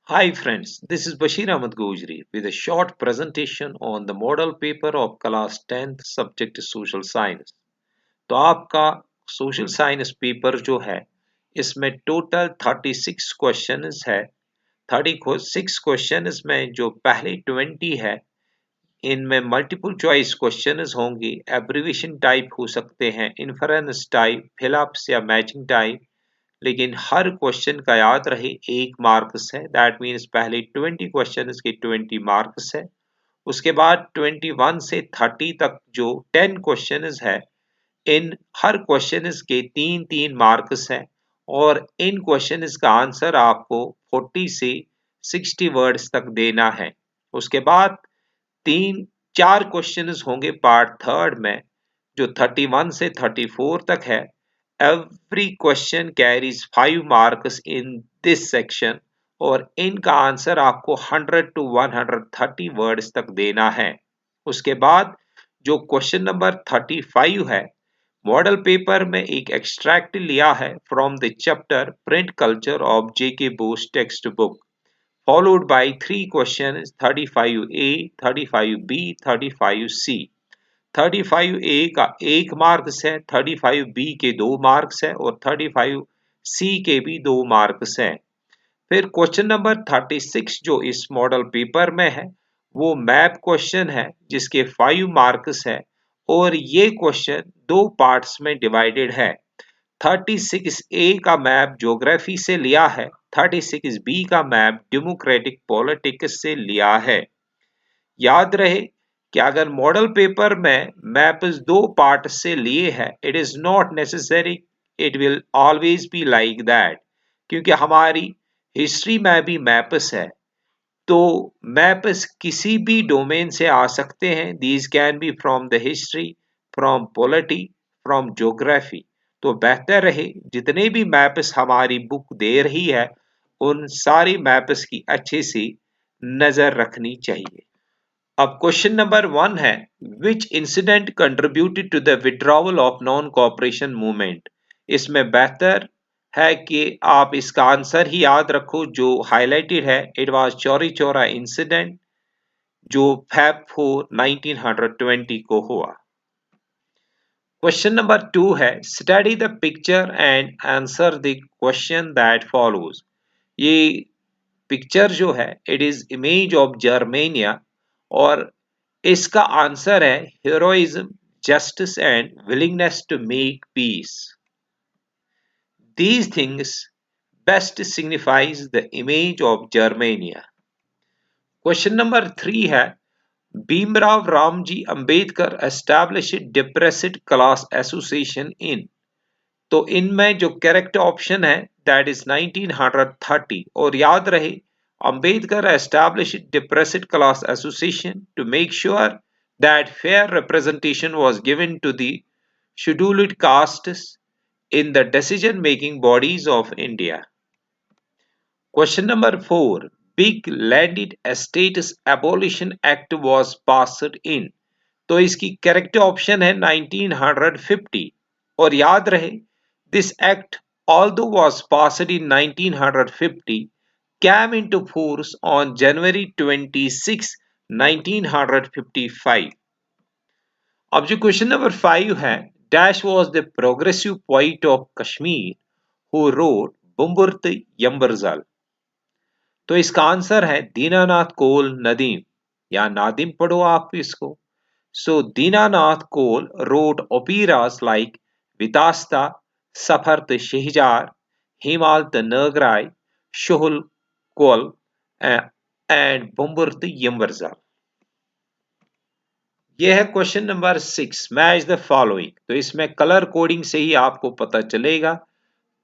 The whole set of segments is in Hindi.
Hi friends, this is Bashir Ahmed Gojri with a short presentation on the model paper of class 10th subject social science। तो आपका सोशल साइंस पेपर जो है इसमें टोटल 36 क्वेश्चंस है। 36 क्वेश्चंस में जो पहले 20 है इनमें मल्टीपल चॉइस क्वेश्चंस होंगे, एब्रीविएशन टाइप हो सकते हैं, इन्फरेंस टाइप, फिलअप्स या मैचिंग टाइप। लेकिन हर क्वेश्चन का याद रहे 1 मार्क्स है। दैट मीन्स पहले 20 क्वेश्चन के 20 मार्क्स है। उसके बाद 21 से 30 तक जो 10 क्वेश्चन है इन हर क्वेश्चन के 3-3 मार्क्स हैं और इन क्वेश्चन का आंसर आपको 40 से 60 वर्ड्स तक देना है। उसके बाद 3-4 क्वेश्चन होंगे पार्ट थर्ड में जो 31 से 34 तक है। Every question carries 5 marks in this section और इनका आंसर आपको 100 to 130 वर्ड्स तक देना है। उसके बाद जो क्वेश्चन नंबर 35 है, मॉडल पेपर में एक एक्सट्रैक्ट लिया है from the chapter print culture of JK Bose text book, followed by 3 questions 35A, 35B, 35C। 35A का 1 मार्क्स है, 35B के 2 मार्क्स है और 35C के भी 2 मार्क्स हैं। फिर क्वेश्चन नंबर 36 जो इस मॉडल पेपर में है वो मैप क्वेश्चन है जिसके 5 मार्क्स है और ये क्वेश्चन 2 पार्ट्स में डिवाइडेड है। 36A का मैप ज्योग्राफी से लिया है, 36B का मैप डेमोक्रेटिक पॉलिटिक्स से लिया है। याद रहे कि अगर मॉडल पेपर में मैप्स 2 पार्ट से लिए है, it is not necessary it will always be like that, क्योंकि हमारी हिस्ट्री में भी मैप्स है। तो मैप्स किसी भी डोमेन से आ सकते हैं। These can be from the history, from polity, from geography. तो बेहतर रहे जितने भी मैप्स हमारी बुक दे रही है उन सारी मैप्स की अच्छे से नजर रखनी चाहिए। अब क्वेश्चन नंबर 1 है, which incident contributed to the withdrawal of non cooperation movement. इसमें बेहतर है कि आप इसका आंसर ही याद रखो जो हाईलाइटेड है। It was Chauri Chaura incident जो Feb 4 1920 को हुआ। क्वेश्चन नंबर 2 है, study the picture and answer the question that follows. ये पिक्चर जो है it is image of Germania और इसका आंसर है heroism, justice and willingness to make peace. These things best signifies the image of Germania. Question number 3 है, Bhimrao Ramji Ambedkar established depressed class association in। तो इनमें जो करेक्ट ऑप्शन है दैट इज 1930 और याद रहे Ambedkar established depressed class association to make sure that fair representation was given to the scheduled castes in the decision making bodies of India. Question number 4, big landed estates abolition act was passed in। तो इसकी करेक्ट ऑप्शन है 1950 और याद रहे this act, although was passed in 1950, came into force on January 26, 1955। अब जो क्वेश्चन नंबर 5 है, dash was the progressive poet of Kashmir who wrote बुम्बुर्त यम्बरजल। तो इसका आंसर है दीनानाथ कोल नदीम या नादिम पढ़ो आप इसको। So Dinanath Cole wrote operas like Vitasta, Safar the Shehjar, Himal the Nagrai, Shohul Kol and Bumbur the Yambarzal। यह है question number 6, match the following. तो इसमें कलर कोडिंग से ही आपको पता चलेगा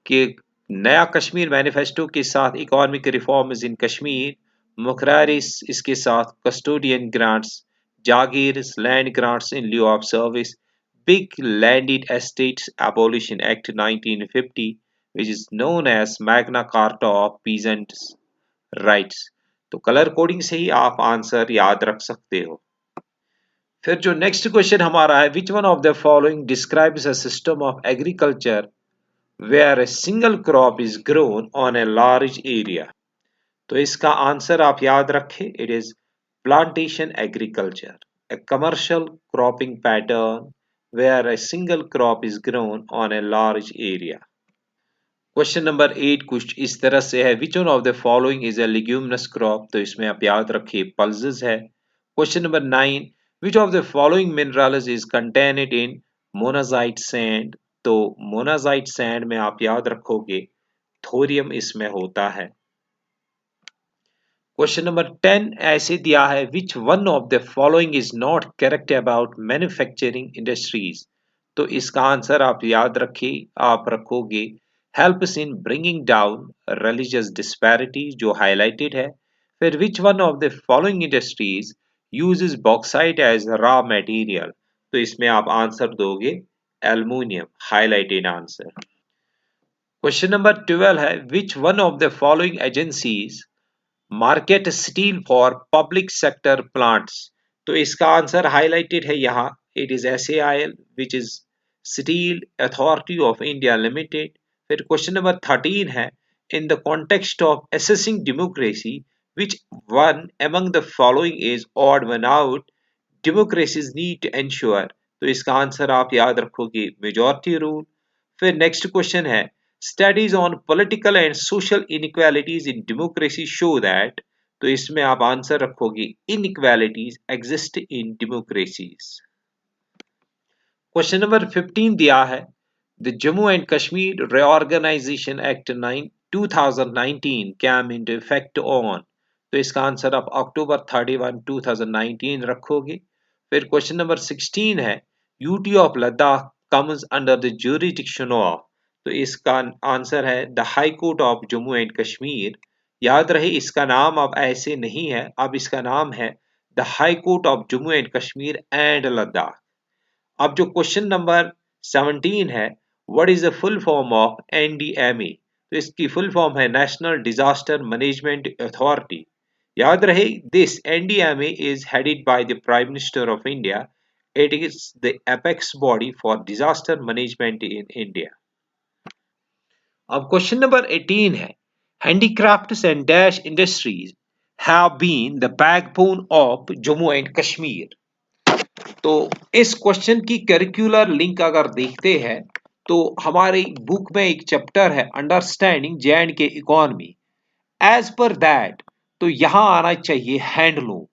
कि नया कश्मीर मैनिफेस्टो के साथ इकोनॉमिक रिफॉर्म्स इन कश्मीर, मुखरारिस इसके साथ कस्टोडियन ग्रांट्स, जागीर्स लैंड ग्रांट्स इन लिeu of service, big landed estates abolition act 1950 which is known as Magna Carta of peasants rights. तो कलर कोडिंग से ही आप आंसर याद रख सकते हो। फिर जो नेक्स्ट क्वेश्चन हमारा है, which one of the following describes a system of agriculture where a single crop is grown on a large area। तो इसका आंसर आप याद रखें, it is plantation agriculture, a commercial cropping pattern where a single crop is grown on a large area. Question number 8 कुछ इस तरह से है, which one of the following is a leguminous crop, तो इसमें आप याद रखिए पल्सेस है। Question number 9, which of the following minerals is contained in monazite sand, तो मोनाजाइट सैंड में आप याद रखोगे थोरियम इसमें होता है। क्वेश्चन नंबर 10 ऐसे दिया है, which one of the following is not correct about manufacturing industries, तो इसका आंसर आप याद रखिए, आप रखोगे helps in bringing down religious disparity जो हाईलाइटेड है। फिर which one of the following industries uses bauxite as raw material, तो इसमें आप आंसर दोगे aluminium, highlighted answer. Question number 12 है, which one of the following agencies market steel for public sector plants, तो इसका आंसर हाईलाइटेड है यहाँ, it is SAIL which is steel authority of India limited. फिर क्वेश्चन नंबर 13 है, in the context of assessing democracy which one among the following is odd one out, democracies need to ensure, तो इसका आंसर आप याद रखोगे मेजॉरिटी रूल। फिर नेक्स्ट क्वेश्चन है, studies on political and social inequalities in democracy show that, तो इसमें आप आंसर रखोगे inequalities exist in democracies. Question number 15 दिया है, the Jammu and Kashmir reorganisation act 2019 came into effect on, तो इसका आंसर आप अक्टूबर 31 2019 रखोगे। फिर क्वेश्चन नंबर 16 है, UT of Ladakh comes under the jurisdiction of, तो इसका आंसर है the high court of Jammu and Kashmir. याद रहे इसका नाम अब ऐसे नहीं है, अब इसका नाम है the high court of Jammu and Kashmir and Ladakh. अब जो क्वेश्चन नंबर 17 है, what is the full form of NDMA, तो इसकी फुल फॉर्म है नेशनल डिजास्टर मैनेजमेंट अथॉरिटी। याद रहे this NDMA is headed by the prime minister of India, it is the apex body for disaster management in India. अब क्वेश्चन नंबर 18 है, handicrafts and dash industries have been the backbone of Jammu and Kashmir, तो इस क्वेश्चन की करिकुलर लिंक अगर देखते हैं तो हमारी बुक में एक चैप्टर है understanding J&K economy, as per that तो यहां आना चाहिए हैंडलूम,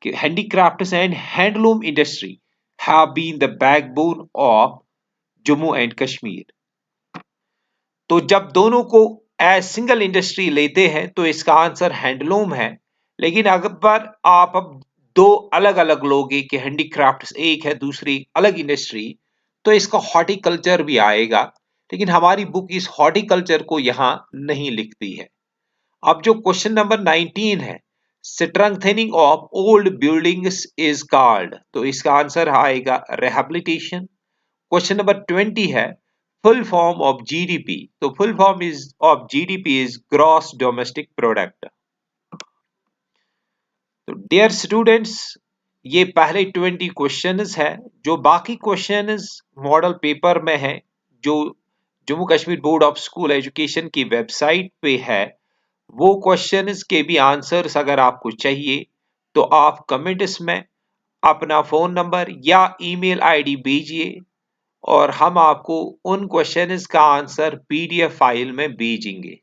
कि handicrafts and handloom industry have been the backbone of Jammu and Kashmir. तो जब दोनों को एज सिंगल इंडस्ट्री लेते हैं तो इसका आंसर हैंडलूम है, लेकिन अगर आप अब दो अलग अलग लोगे कि हैंडीक्राफ्ट एक है दूसरी अलग इंडस्ट्री, तो इसका हॉर्टिकल्चर भी आएगा, लेकिन हमारी बुक इस हॉर्टिकल्चर को यहां नहीं लिखती है। अब जो क्वेश्चन नंबर 19 है, strengthening of old buildings is called, तो इसका आंसर आएगा रिहैबिलिटेशन। क्वेश्चन नंबर 20 है, फुल फॉर्म ऑफ GDP, तो full form is of GDP is gross domestic product. तो डियर स्टूडेंट्स, ये पहले 20 क्वेश्चंस है, जो बाकी क्वेश्चंस मॉडल पेपर में है जो Jammu Kashmir board of school education की वेबसाइट पे है, वो क्वेश्चंस के भी आंसर्स अगर आपको चाहिए तो आप कमेंट्स में अपना फोन नंबर या ईमेल आईडी भेजिए और हम आपको उन क्वेश्चंस का आंसर PDF फाइल में भेजेंगे।